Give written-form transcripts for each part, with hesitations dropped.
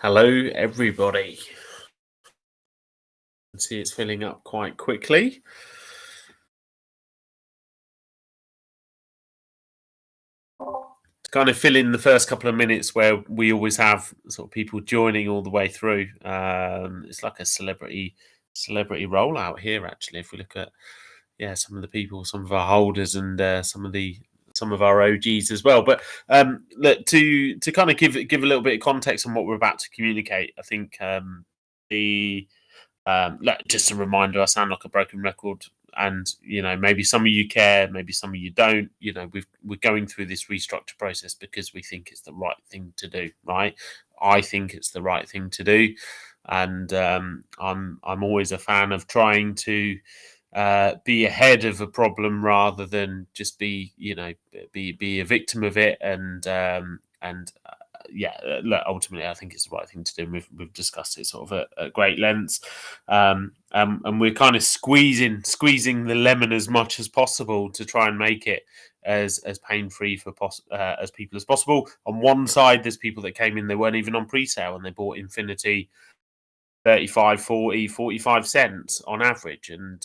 Hello, everybody. See, it's filling up quite quickly. To kind of fill in the first couple of minutes where we always have sort of people joining all the way through. It's like a celebrity rollout here. Actually, if we look at some of the people, some of our holders, and some of our OGs as well. But look, to kind of give a little bit of context on what we're about to communicate, I think the just a reminder, I sound like a broken record, and maybe some of you care, maybe some of you don't. We're going through this restructure process because we think it's the right thing to do. Right? I think it's the right thing to do, and I'm always a fan of trying to be ahead of a problem rather than just be be a victim of it. Look, ultimately, I think it's the right thing to do. We've discussed it sort of at great lengths, and we're kind of squeezing the lemon as much as possible to try and make it as pain free for as people as possible. On one side, there's people that came in, they weren't even on pre-sale, and they bought Infinity 35, 40, 45 cents on average, and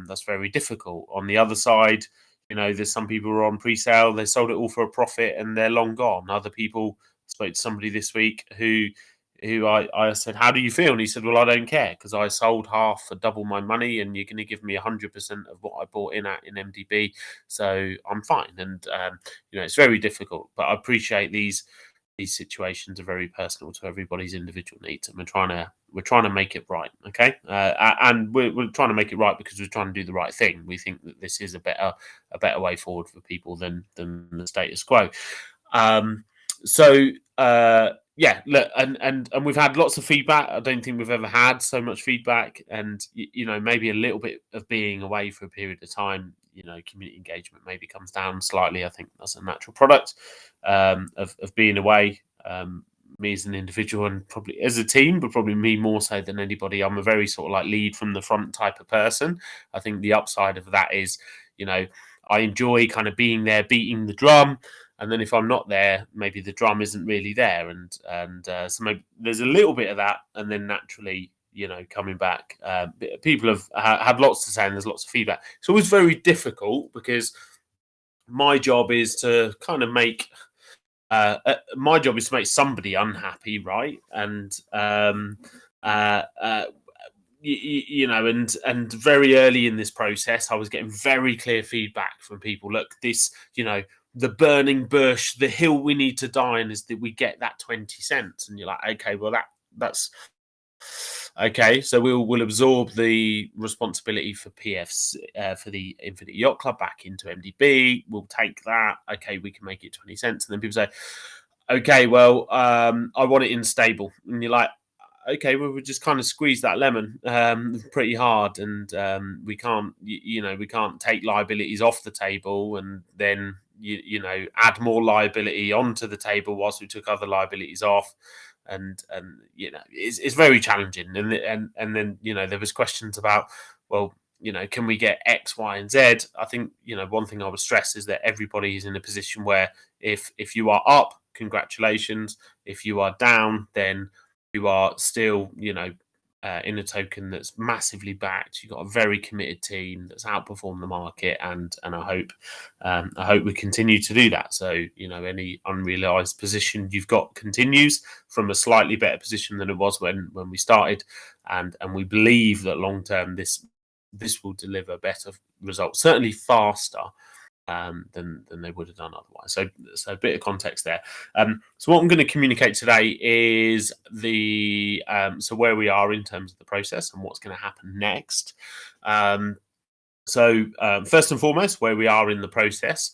that's very difficult. On the other side, there's some people who are on pre-sale, they sold it all for a profit and they're long gone. Other people, spoke to somebody this week who I said, how do you feel? And he said, well, I don't care because I sold half for double my money and you're going to give me 100% of what I bought in MDB, so I'm fine. And it's very difficult, but I appreciate these situations are very personal to everybody's individual needs, and we're trying to make it right. Okay, and we're trying to make it right because we're trying to do the right thing. We think that this is a better way forward for people than the status quo. Look, and we've had lots of feedback. I don't think we've ever had so much feedback, and maybe a little bit of being away for a period of time. Community engagement maybe comes down slightly. I think that's a natural product of being away. Me as an individual and probably as a team, but probably me more so than anybody. I'm a very sort of like lead from the front type of person. I think the upside of that is, I enjoy kind of being there, beating the drum. And then if I'm not there, maybe the drum isn't really there, and so maybe there's a little bit of that, and then naturally, coming back, people have had lots to say, and there's lots of feedback. It's always very difficult because my job is to kind of make somebody unhappy, right? And and very early in this process, I was getting very clear feedback from people. Look, this, the burning bush, the hill we need to die on is that we get that 20 cents. And you're like, okay, well, that's okay. So we'll absorb the responsibility for PFs, for the Infinity Yacht Club back into MDB. We'll take that. Okay, we can make it 20 cents. And then people say, okay, well, I want it in stable. And you're like, okay, well, we just kind of squeeze that lemon pretty hard, and we can't, we can't take liabilities off the table and then add more liability onto the table whilst we took other liabilities off, and it's very challenging. And then there was questions about, well, can we get X, Y, and Z? I think one thing I would stress is that everybody is in a position where if you are up, congratulations. If you are down, then you are still, in a token that's massively backed. You've got a very committed team that's outperformed the market, and I hope we continue to do that. So, any unrealized position you've got continues from a slightly better position than it was when we started, and we believe that long term this will deliver better results, certainly faster than they would have done otherwise. So a bit of context there. So what I'm going to communicate today is the so where we are in terms of the process and what's going to happen next. So first and foremost, where we are in the process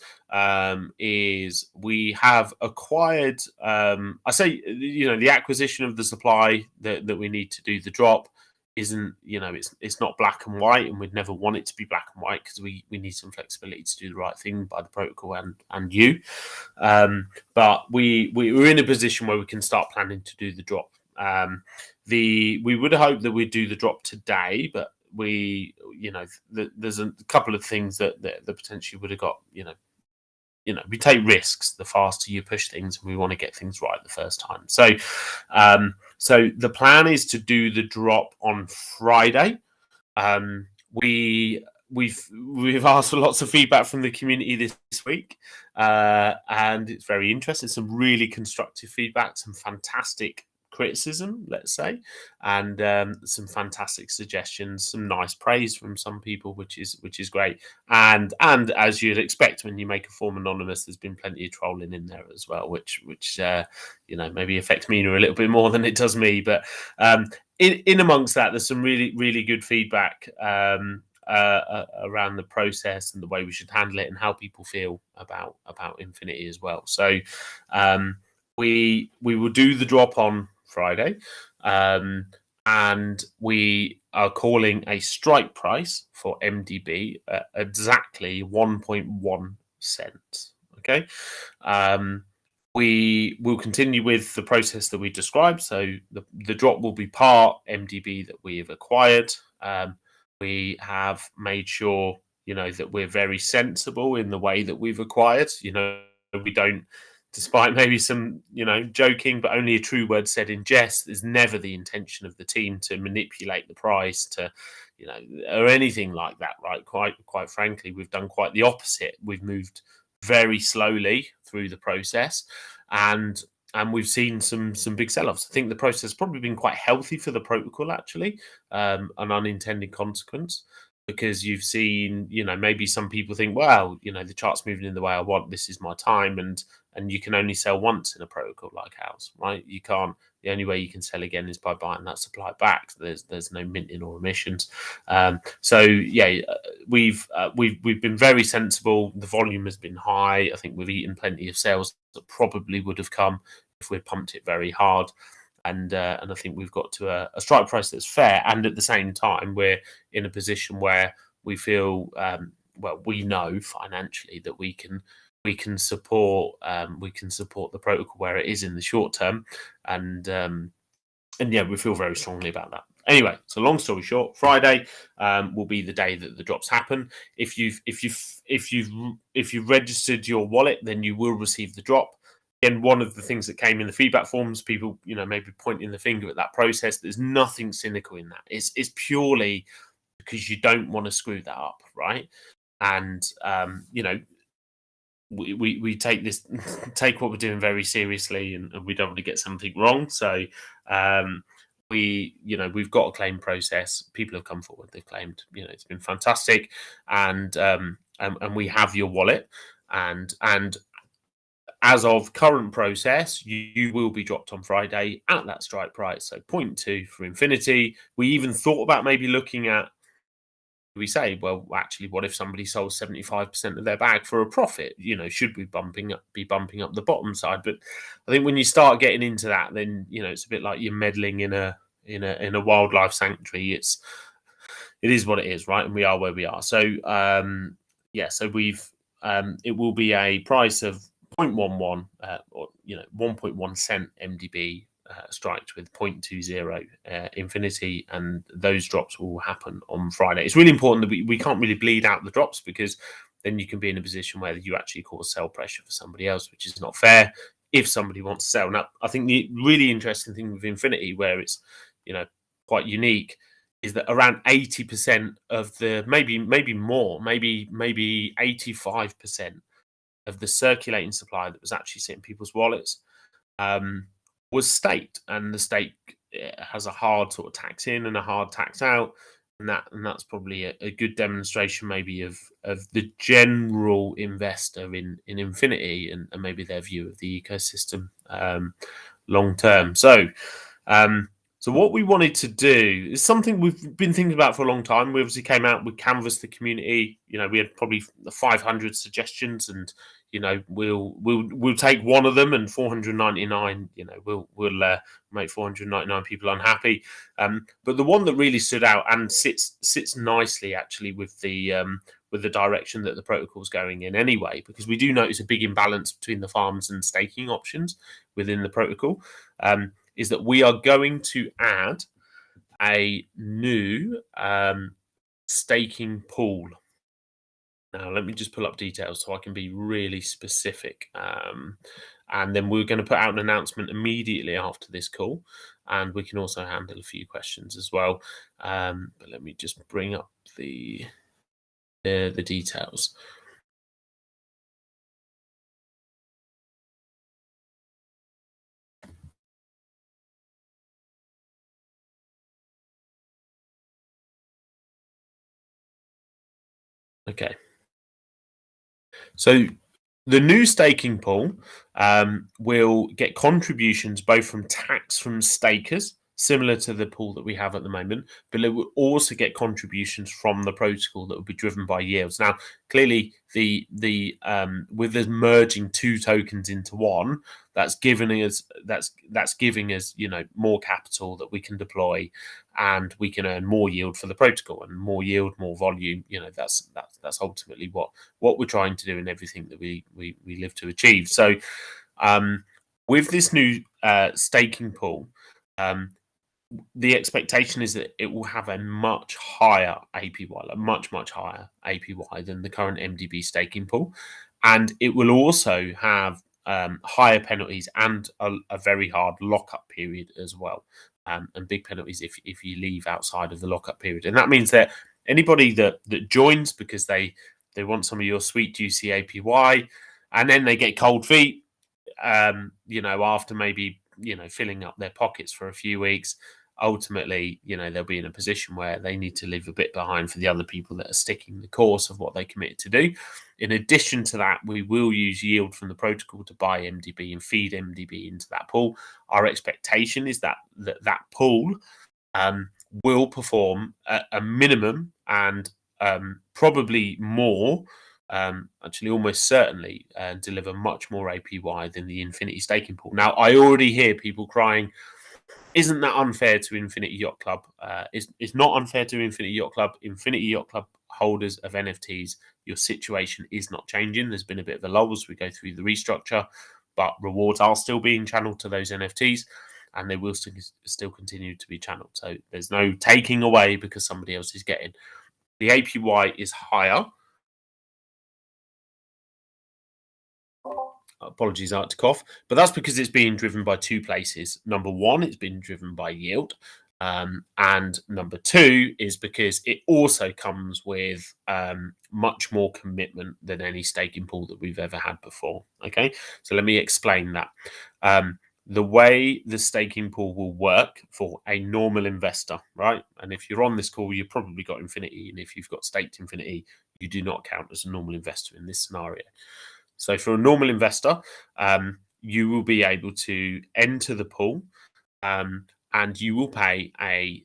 is we have acquired. I say the acquisition of the supply that we need to do the drop isn't, it's not black and white, and we'd never want it to be black and white because we need some flexibility to do the right thing by the protocol and you. But we're in a position where we can start planning to do the drop. We would hope that we'd do the drop today, but there's a couple of things that potentially would have got, we take risks the faster you push things, and we want to get things right the first time. So So the plan is to do the drop on Friday. We've asked for lots of feedback from the community this week, and it's very interesting. Some really constructive feedback, some fantastic criticism, let's say, and some fantastic suggestions, some nice praise from some people, which is great. And as you'd expect when you make a form anonymous, there's been plenty of trolling in there as well, which maybe affects Mina a little bit more than it does me. But in amongst that, there's some really good feedback around the process and the way we should handle it and how people feel about Infinity as well. So we will do the drop on Friday, and we are calling a strike price for MDB at exactly 1.1 cents. Okay. We will continue with the process that we described. So the drop will be part MDB that we have acquired. We have made sure, that we're very sensible in the way that we've acquired. We don't, despite maybe some, joking, but only a true word said in jest, there's never the intention of the team to manipulate the price to, or anything like that, right? Quite frankly, we've done quite the opposite. We've moved very slowly through the process, and we've seen some big sell-offs. I think the process has probably been quite healthy for the protocol, actually, an unintended consequence, because you've seen, maybe some people think, well, the chart's moving in the way I want, this is my time, and you can only sell once in a protocol like ours, right? You can't. The only way you can sell again is by buying that supply back. There's no minting or emissions. So yeah, we've been very sensible. The volume has been high. I think we've eaten plenty of sales that probably would have come if we'd pumped it very hard. And I think we've got to a strike price that's fair. And at the same time, we're in a position where we feel, we know financially that we can support the protocol where it is in the short term, and yeah, we feel very strongly about that. Anyway, so long story short, Friday will be the day that the drops happen. If you've registered your wallet, then you will receive the drop. And one of the things that came in the feedback forms, people, maybe pointing the finger at that process. There's nothing cynical in that. It's purely because you don't want to screw that up, right? And we take what we're doing very seriously, and we don't want to get something wrong. So we've got a claim process. People have come forward, they've claimed, it's been fantastic, and we have your wallet, and as of current process, you will be dropped on Friday at that strike price. So 0.2 for Infinity. We even thought about maybe looking at, we say, well, actually, what if somebody sold 75% of their bag for a profit? Should we be bumping up the bottom side? But I think when you start getting into that, then it's a bit like you're meddling in a wildlife sanctuary. It is what it is, right? And we are where we are. So so we've it will be a price of 0.11 or 1.1 cent MDB striked with 0.20 Infinity, and those drops will happen on Friday. It's really important that we can't really bleed out the drops, because then you can be in a position where you actually cause sell pressure for somebody else, which is not fair if somebody wants to sell. Now, I think the really interesting thing with Infinity, where it's quite unique, is that around 80% of the maybe more, maybe 85% of the circulating supply that was actually sitting in people's wallets was staked, and the stake has a hard sort of tax in and a hard tax out, and that's probably a good demonstration maybe of the general investor in Infinity, and maybe their view of the ecosystem long term. So what we wanted to do is something we've been thinking about for a long time. We obviously came out, we canvassed the community. We had probably 500 suggestions, and we'll take one of them, and 499. We'll make 499 people unhappy. But the one that really stood out and sits nicely actually with the direction that the protocol is going in anyway, because we do notice a big imbalance between the farms and staking options within the protocol. Is that we are going to add a new staking pool. Now, let me just pull up details so I can be really specific. And then we're going to put out an announcement immediately after this call. and we can also handle a few questions as well. But let me just bring up the details. Okay. So the new staking pool will get contributions both from tax from stakers, similar to the pool that we have at the moment, but it will also get contributions from the protocol that will be driven by yields. Now, clearly, the with us merging two tokens into one, that's giving us more capital that we can deploy, and we can earn more yield for the protocol, and more yield, more volume. That's ultimately what we're trying to do in everything that we live to achieve. So, with this new staking pool, the expectation is that it will have a much higher APY, a much higher APY than the current MDB staking pool, and it will also have higher penalties and a very hard lockup period as well, and big penalties if you leave outside of the lockup period. And that means that anybody that joins because they want some of your sweet juicy APY, and then they get cold feet, after maybe filling up their pockets for a few weeks. Ultimately, they'll be in a position where they need to leave a bit behind for the other people that are sticking the course of what they committed to do. In addition to that, we will use yield from the protocol to buy MDB and feed MDB into that pool. Our expectation is that pool will perform at a minimum and probably more, actually almost certainly, deliver much more APY than the Infinity staking pool. Now, I already hear people crying, isn't that unfair to Infinity Yacht Club? It's not unfair to Infinity Yacht Club. Infinity Yacht Club holders of NFTs, your situation is not changing. There's been a bit of a lull as we go through the restructure, but rewards are still being channeled to those NFTs, and they will still continue to be channeled. So there's no taking away because somebody else is getting. The APY is higher. Apologies, I had to cough, but that's because it's being driven by two places. Number one, it's been driven by yield. And number two is because it also comes with much more commitment than any staking pool that we've ever had before. Okay, so let me explain that. The way the staking pool will work for a normal investor, right? And if you're on this call, you've probably got Infinity, and if you've got staked Infinity, you do not count as a normal investor in this scenario. So for a normal investor, you will be able to enter the pool, and you will pay a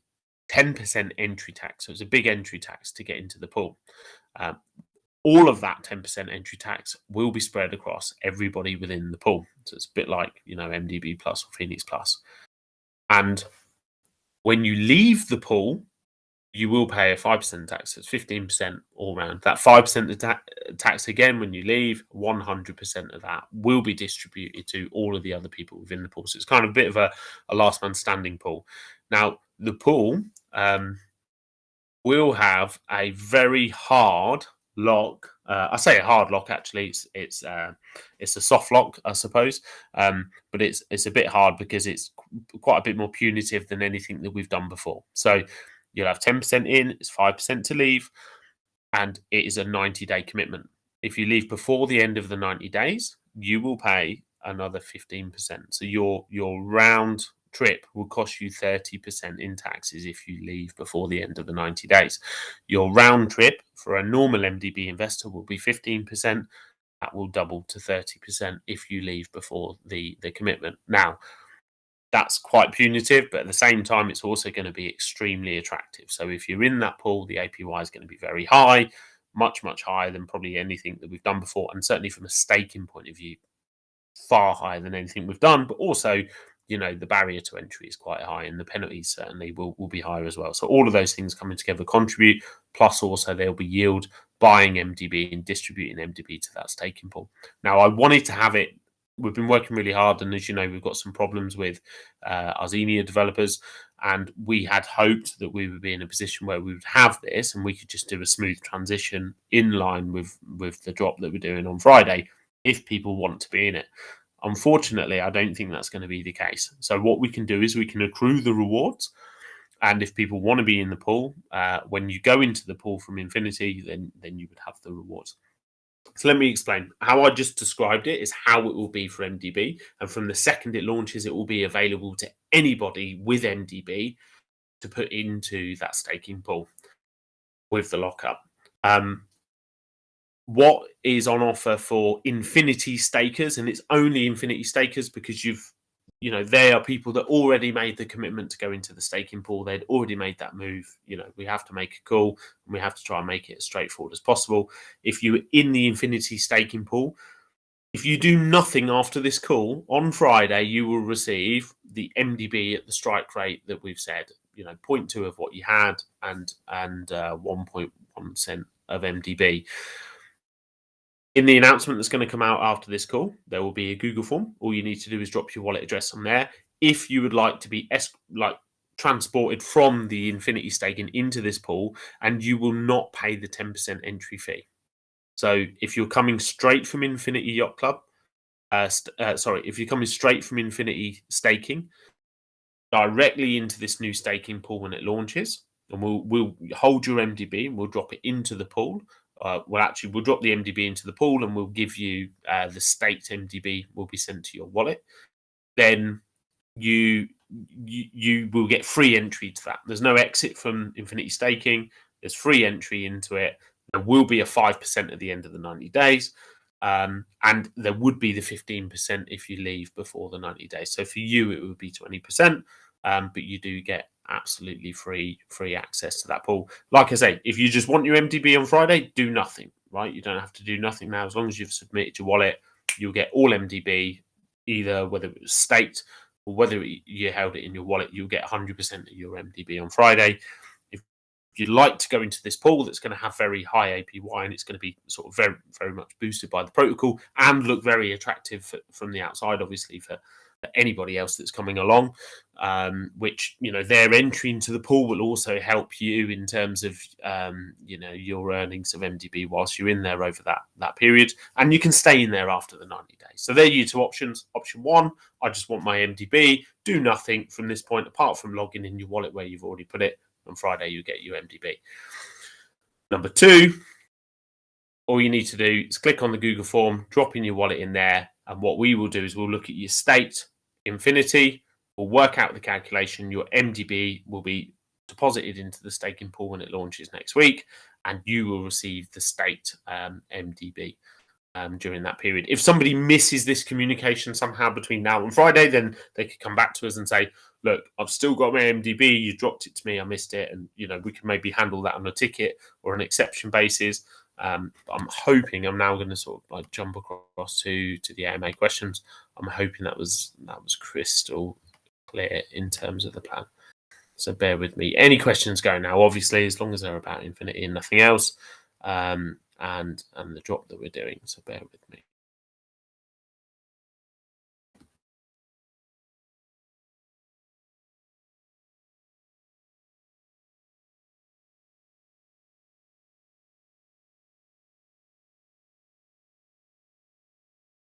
10% entry tax. So it's a big entry tax to get into the pool. All of that 10% entry tax will be spread across everybody within the pool. So it's a bit like, MDB Plus or Phoenix Plus. And when you leave the pool, you will pay a 5% tax. So it's 15% all round. That 5% tax again, when you leave, 100% of that will be distributed to all of the other people within the pool. So it's kind of a bit of a last man standing pool. Now, the pool will have a very hard lock. I say a hard lock, actually. It's a soft lock, I suppose. But it's a bit hard because it's quite a bit more punitive than anything that we've done before. So you'll have 10% in, it's 5% to leave, and it is a 90-day commitment. If you leave before the end of the 90 days, you will pay another 15%. So your round trip will cost you 30% in taxes if you leave before the end of the 90 days. Your round trip for a normal MDB investor will be 15%. That will double to 30% if you leave before the commitment. Now, that's quite punitive, but at the same time, it's also going to be extremely attractive. So if you're in that pool, the APY is going to be very high, much higher than probably anything that we've done before. And certainly from a staking point of view, far higher than anything we've done. But also, the barrier to entry is quite high, and the penalties certainly will be higher as well. So all of those things coming together contribute. Plus also there'll be yield buying MDB and distributing MDB to that staking pool. Now, I wanted to have it. We've been working really hard, and as you know, we've got some problems with our Xenia developers, and we had hoped that we would be in a position where we would have this and we could just do a smooth transition in line with the drop that we're doing on Friday if people want to be in it. Unfortunately, I don't think that's going to be the case. So what we can do is we can accrue the rewards. And if people want to be in the pool, when you go into the pool from Infinity, then you would have the rewards. So let me explain. How I just described it is how it will be for MDB. And from the second it launches, it will be available to anybody with MDB to put into that staking pool with the lockup. What is on offer for Infinity stakers, and it's only Infinity stakers because they are people that already made the commitment to go into the staking pool. They'd already made that move. We have to make a call and we have to try and make it as straightforward as possible. If you're in the Infinity staking pool, if you do nothing after this call on Friday, you will receive the MDB at the strike rate that we've said. 0.2 of what you had and 1.1% of MDB. In the announcement that's going to come out after this call, there will be a Google form. All you need to do is drop your wallet address on there. If you would like to be transported from the Infinity staking into this pool, and you will not pay the 10% entry fee. So if you're coming straight from Infinity Yacht Club, if you're coming straight from Infinity staking directly into this new staking pool when it launches, and we'll hold your MDB and we'll drop it into the pool. We'll drop the MDB into the pool and we'll give you the staked MDB will be sent to your wallet. Then you will get free entry to that. There's no exit from Infinity staking. There's free entry into it. There will be a 5% at the end of the 90 days. And there would be the 15% if you leave before the 90 days. So for you, it would be 20%. But you do get absolutely free access to that pool. Like I say, if you just want your MDB on Friday, do nothing, right? You don't have to do nothing now. As long as you've submitted your wallet, you'll get all MDB, either whether it was staked or whether you held it in your wallet, you'll get 100% of your MDB on Friday. If you'd like to go into this pool that's going to have very high APY and it's going to be sort of very, very much boosted by the protocol and look very attractive from the outside, obviously, for anybody else that's coming along, which their entry into the pool will also help you in terms of your earnings of MDB whilst you're in there over that period, and you can stay in there after the 90 days. So there are your two options. Option one, I just want my MDB, do nothing from this point apart from logging in your wallet where you've already put it. On Friday you get your MDB. Number two, all you need to do is click on the Google form, drop in your wallet in there, and what we will do is we'll look at your staked Infinity, we'll work out the calculation. Your MDB will be deposited into the staking pool when it launches next week, and you will receive the staked MDB during that period. If somebody misses this communication somehow between now and Friday, then they could come back to us and say, look, I've still got my MDB, you dropped it to me, I missed it, and we can maybe handle that on a ticket or an exception basis. I'm hoping, I'm now going to sort of jump across to the AMA questions. I'm hoping that was crystal clear in terms of the plan. So bear with me. Any questions go now, obviously, as long as they're about Infinity and nothing else, and the drop that we're doing. So bear with me.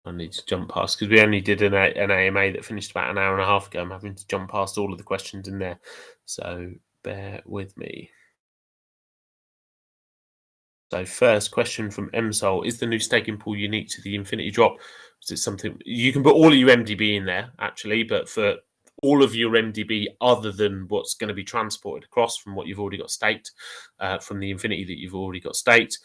I need to jump past because we only did an AMA that finished about an hour and a half ago. I'm having to jump past all of the questions in there. So bear with me. So first question from MSol, is the new staking pool unique to the Infinity drop? Is it something you can put all of your MDB in there actually, but for all of your MDB other than what's going to be transported across from what you've already got staked from the Infinity that you've already got staked,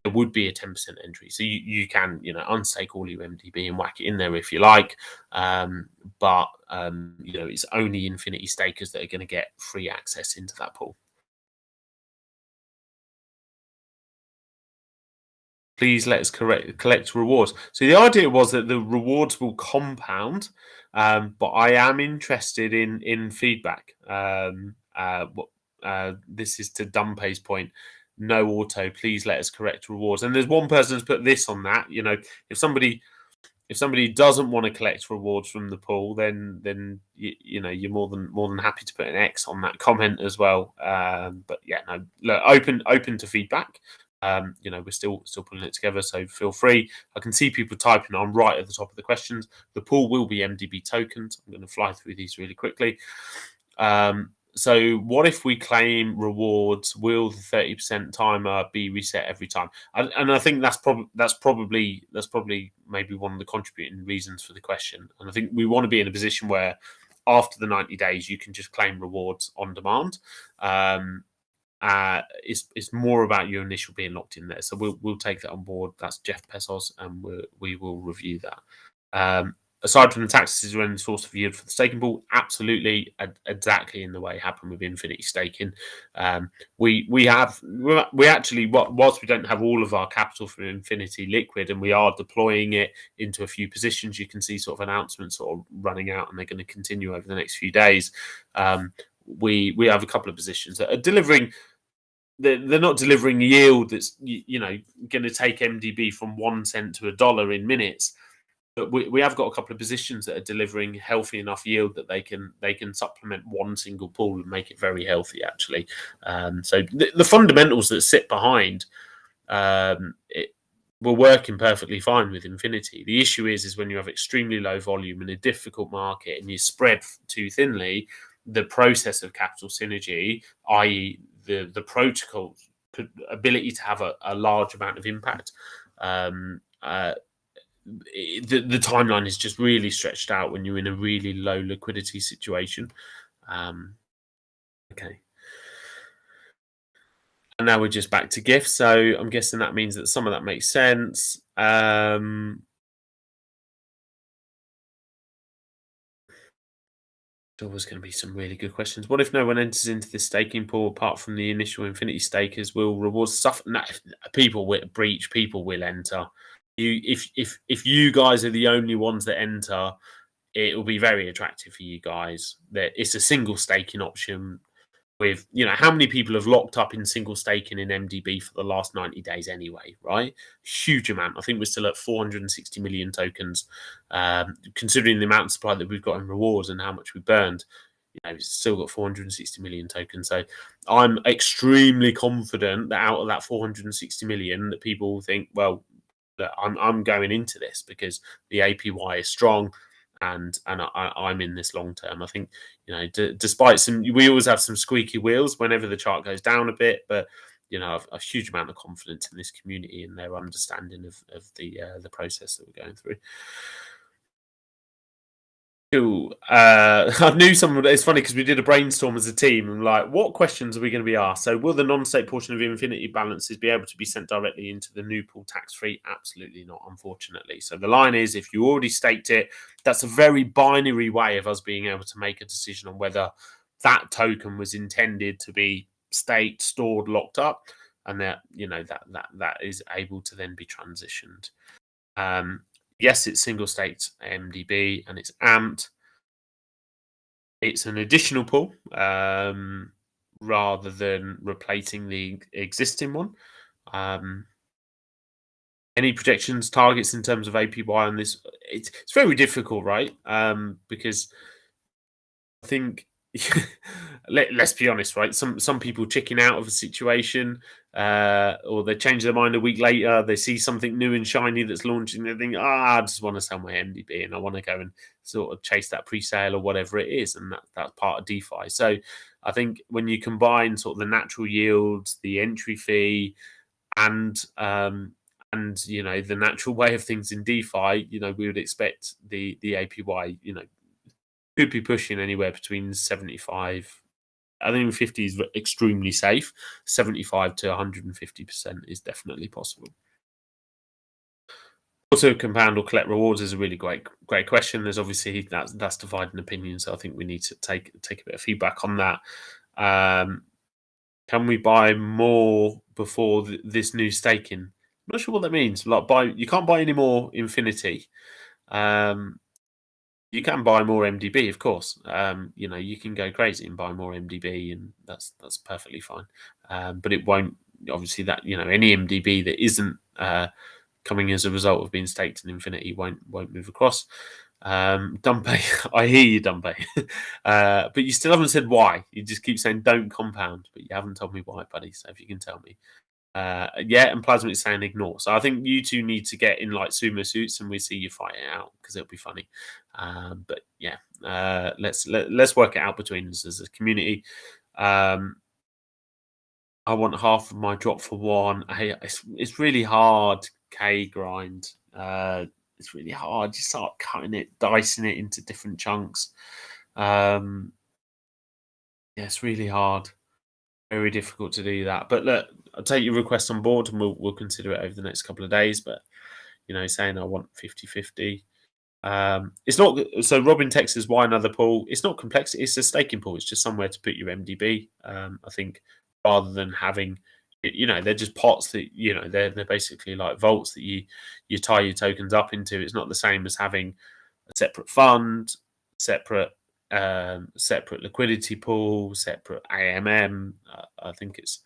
there would be a 10% entry. So you can, unstake all your MDB and whack it in there if you like. But it's only Infinity stakers that are going to get free access into that pool. Please let us collect rewards. So the idea was that the rewards will compound, but I am interested in feedback. This is to Dumpe's point. No auto. Please let us correct rewards. And there's one person who's put this on that. If somebody doesn't want to collect rewards from the pool, then you're more than happy to put an X on that comment as well. But yeah, no, look, open to feedback. We're still pulling it together, so feel free. I can see people typing on right at the top of the questions. The pool will be MDB tokens. I'm going to fly through these really quickly. So what if we claim rewards? Will the 30% timer be reset every time? And I think that's probably maybe one of the contributing reasons for the question. And I think we want to be in a position where after the 90 days you can just claim rewards on demand. It's more about your initial being locked in there. So we'll take that on board. That's Jeff Pesos, and we will review that. Aside from the taxes, is there any source of yield for the staking pool? Absolutely, exactly in the way it happened with Infinity staking. We actually, whilst we don't have all of our capital for Infinity liquid, and we are deploying it into a few positions, you can see sort of announcements sort of running out, and they're going to continue over the next few days. We have a couple of positions that are delivering. They're not delivering yield that's going to take MDB from 1 cent to $1 in minutes. But we have got a couple of positions that are delivering healthy enough yield that they can supplement one single pool and make it very healthy, actually. So the fundamentals that sit behind it were working perfectly fine with Infinity. The issue is when you have extremely low volume in a difficult market and you spread too thinly, the process of capital synergy, i.e. the protocol ability to have a large amount of impact, the timeline is just really stretched out when you're in a really low liquidity situation. Okay. And now we're just back to gifts. So I'm guessing that means that some of that makes sense. There's always going to be some really good questions. What if no one enters into this staking pool apart from the initial Infinity stakers? Will rewards suffer? No, people will breach. People will enter. If you guys are the only ones that enter, it will be very attractive for you guys. That it's a single staking option. With how many people have locked up in single staking in MDB for the last 90 days anyway, right? Huge amount. I think we're still at 460 million tokens, considering the amount of supply that we've got in rewards and how much we burned. We've still got 460 million tokens. So I'm extremely confident that out of that 460 million, that people think, well, that I'm going into this because the APY is strong. And I'm in this long term. I think despite we always have some squeaky wheels whenever the chart goes down a bit, but a huge amount of confidence in this community and their understanding of the process that we're going through. Cool. I knew someone. It's funny because we did a brainstorm as a team and like, what questions are we going to be asked? So, will the non-state portion of Infinity balances be able to be sent directly into the new pool tax-free? Absolutely not, unfortunately. So the line is, if you already staked it, that's a very binary way of us being able to make a decision on whether that token was intended to be staked, stored, locked up, and that that is able to then be transitioned. Yes, it's single staked MDB and it's amped. It's an additional pool rather than replacing the existing one. Any projections, targets in terms of APY on this? It's very difficult, right? Because I think let's be honest, right? Some people chicken out of a situation, or they change their mind a week later. They see something new and shiny that's launching. They think, I just want to sell my MDB and I want to go and sort of chase that pre-sale or whatever it is, and that's part of DeFi. So I think when you combine sort of the natural yields, the entry fee, and the natural way of things in DeFi, we would expect the APY, could be pushing anywhere between 75. I think 50 is extremely safe. 75 to 150% is definitely possible. Also, compound or collect rewards is a really great question. There's obviously that's dividing opinion, so I think we need to take a bit of feedback on that. Can we buy more before this new staking? I'm not sure what that means. Like you can't buy any more Infinity. You can buy more MDB, of course. You can go crazy and buy more MDB, and that's perfectly fine. But it won't, obviously, that any MDB that isn't coming as a result of being staked in Infinity won't move across. Dumpe, I hear you, Dumpe. But you still haven't said why. You just keep saying don't compound, but you haven't told me why, buddy. So if you can tell me. Yeah, and Plasma is saying ignore. So I think you two need to get in like sumo suits, and we see you fight it out because it'll be funny. But yeah, let's work it out between us as a community. I want half of my drop for one. Hey, it's really hard. K grind. It's really hard. You start cutting it, dicing it into different chunks. Yeah, it's really hard. Very difficult to do that. But look, I'll take your request on board, and we'll consider it over the next couple of days. But saying I want 50-50. It's not so. Robin Texas, why another pool? It's not complex. It's a staking pool. It's just somewhere to put your MDB. I think rather than having, they're just pots that they're basically like vaults that you tie your tokens up into. It's not the same as having a separate fund, separate separate liquidity pool, separate AMM. I think it's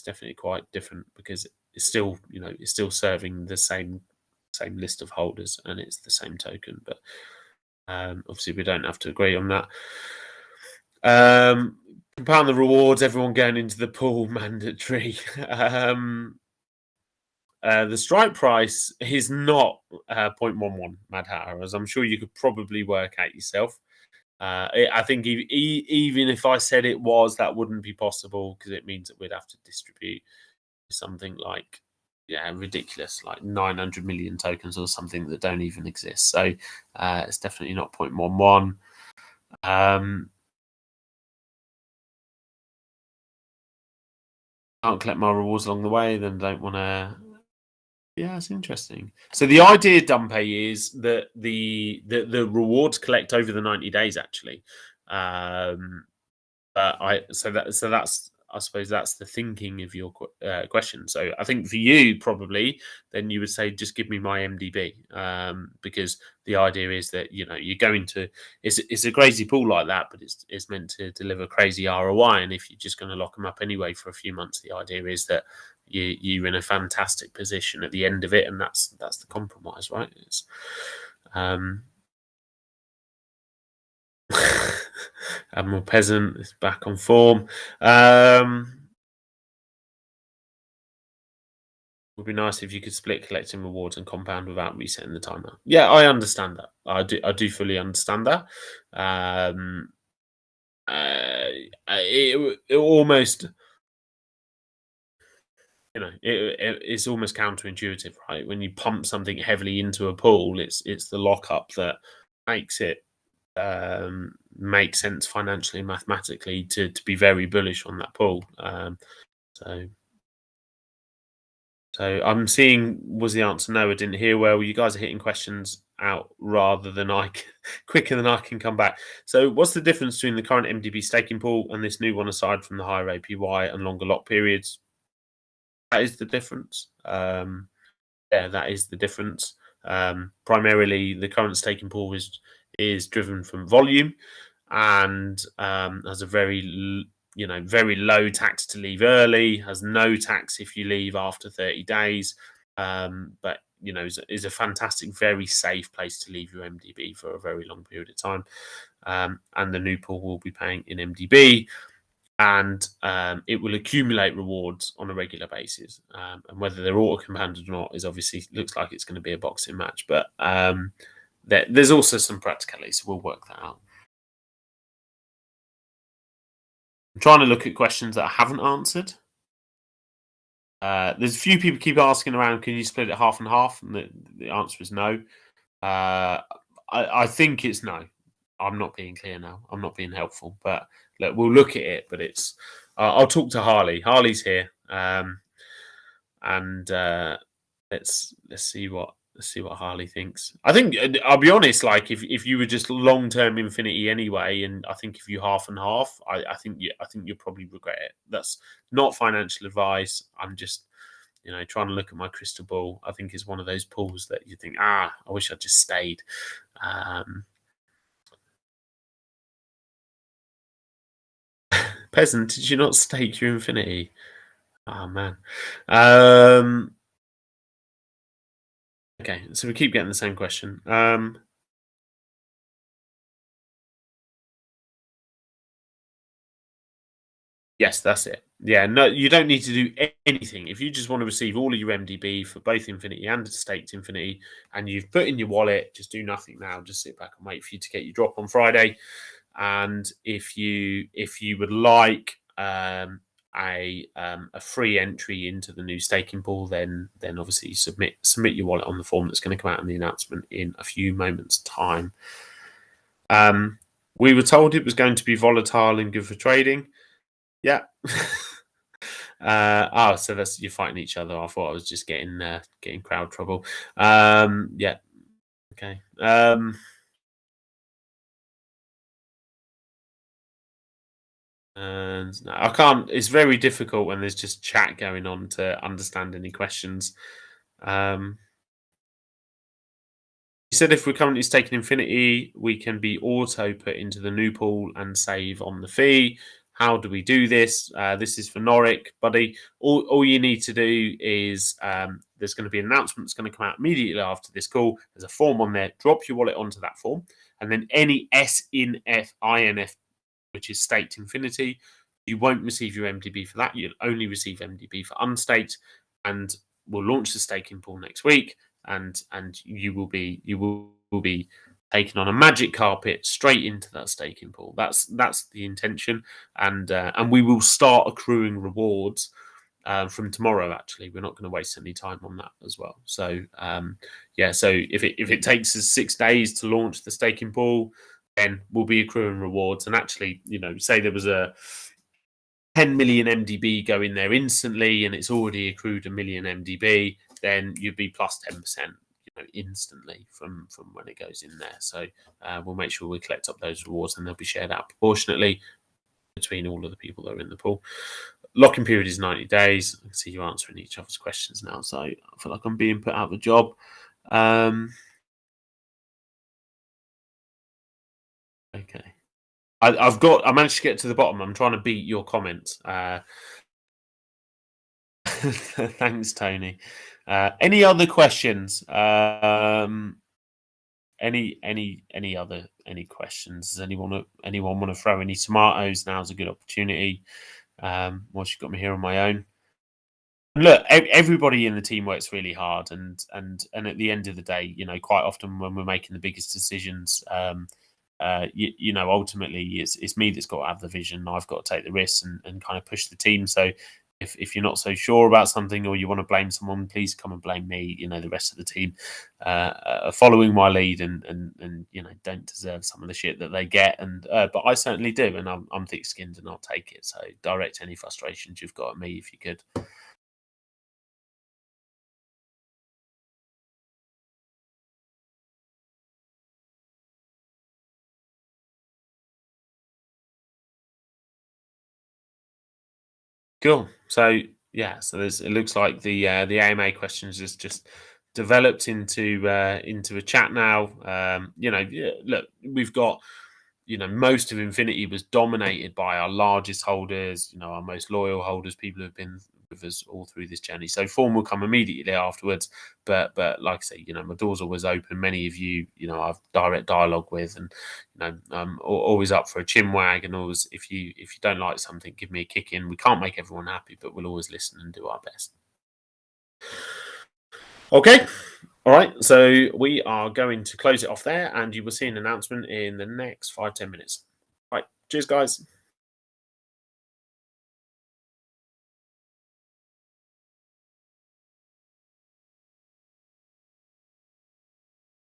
definitely quite different because it's still it's still serving the same list of holders and it's the same token. But obviously we don't have to agree on that. Compound the rewards, everyone going into the pool mandatory. The strike price is not 0.11 Mad Hatter, as I'm sure you could probably work out yourself. I think even if I said it was, that wouldn't be possible because it means that we'd have to distribute something like ridiculous, like 900 million tokens or something that don't even exist. So it's definitely not 0.11. Can't collect my rewards along the way, then don't want to. Yeah, it's interesting. So the idea, Dumpay, is that the rewards collect over the 90 days actually. But that's I suppose that's the thinking of your question. So I think for you probably then you would say just give me my MDB because the idea is that you're going to it's a crazy pool like that, but it's meant to deliver crazy ROI. And if you're just going to lock them up anyway for a few months, the idea is that you're in a fantastic position at the end of it, and that's the compromise, right? It's, Admiral Peasant is back on form. Would be nice if you could split collecting rewards and compound without resetting the timer. Yeah, I understand that. I do fully understand that. It almost it's almost counterintuitive, right? When you pump something heavily into a pool, it's the lockup that makes it make sense financially and mathematically to be very bullish on that pool. So I'm seeing, was the answer no? I didn't hear well. You guys are hitting questions out rather than quicker than I can come back. So what's the difference between the current MDB staking pool and this new one aside from the higher APY and longer lock periods? That is the difference. Yeah, that is the difference. Primarily, the current staking pool is driven from volume and has a very low tax to leave early, has no tax if you leave after 30 days. But is a fantastic, very safe place to leave your MDB for a very long period of time. And the new pool will be paying in MDB. And it will accumulate rewards on a regular basis. And whether they're auto compounded or not is obviously looks like it's going to be a boxing match. But there's also some practicality, so we'll work that out. I'm trying to look at questions that I haven't answered. There's a few people keep asking around, can you split it half and half? And the answer is no. I think it's no. I'm not being clear now. I'm not being helpful, but look, we'll look at it. But it's I'll talk to Harley. Harley's here, and let's see what Harley thinks. I think I'll be honest. Like if you were just long term infinity anyway, and I think if you half and half, I think you'll probably regret it. That's not financial advice. I'm just trying to look at my crystal ball. I think is one of those pools that you think, I wish I just stayed. Peasant, did you not stake your infinity? Oh man. Okay, so we keep getting the same question. Yes, that's it. Yeah, no, you don't need to do anything. If you just want to receive all of your MDB for both Infinity and Staked Infinity, and you've put in your wallet, just do nothing now. Just sit back and wait for you to get your drop on Friday. And if you would like a free entry into the new staking pool, then obviously submit your wallet on the form that's going to come out in the announcement in a few moments' time. We were told it was going to be volatile and good for trading. Yeah. So that's you're fighting each other. I thought I was just getting crowd trouble. Yeah. Okay. And no, I can't. It's very difficult when there's just chat going on to understand any questions. He said if we're currently staking Infinity, we can be auto put into the new pool and save on the fee. How do we do this? This is for Noric, buddy. All you need to do is there's going to be an announcement that's going to come out immediately after this call. There's a form on there. Drop your wallet onto that form. And then any INF, which is staked Infinity, you won't receive your MDB for that. You'll only receive MDB for unstaked. And we'll launch the staking pool next week. And you will be taken on a magic carpet straight into that staking pool. That's the intention, and we will start accruing rewards from tomorrow. Actually, we're not going to waste any time on that as well. So so if it takes us 6 days to launch the staking pool, then we'll be accruing rewards. And actually, say there was a 10 million MDB go in there instantly, and it's already accrued 1 million MDB, then you'd be plus 10%, instantly from when it goes in there. So we'll make sure we collect up those rewards, and they'll be shared out proportionately between all of the people that are in the pool. Locking period is 90 days. I can see you answering each other's questions now, so I feel like I'm being put out of a job. Okay. I managed to get to the bottom. I'm trying to beat your comments. Thanks, Tony. Any other questions? Any questions? Does anyone want to throw any tomatoes? Now's a good opportunity. Whilst you've got me here on my own. Look, everybody in the team works really hard, and at the end of the day, quite often when we're making the biggest decisions, ultimately it's me that's got to have the vision. I've got to take the risks and kind of push the team. So if you're not so sure about something, or you want to blame someone, please come and blame me. The rest of the team are following my lead and don't deserve some of the shit that they get. And but I certainly do, and I'm thick-skinned and I'll take it. So direct any frustrations you've got at me if you could. Cool. So yeah, so it looks like the AMA questions is just developed into a chat now. Look, we've got most of Infinity was dominated by our largest holders, our most loyal holders, people who have been with us all through this journey. So form will come immediately afterwards. But like I say, my door's always open. Many of you, I've direct dialogue with, and I'm always up for a chinwag. And always, if you don't like something, give me a kick in. We can't make everyone happy, but we'll always listen and do our best. Okay. All right, so we are going to close it off there, and you will see an announcement in the next 5-10 minutes. All right, cheers, guys.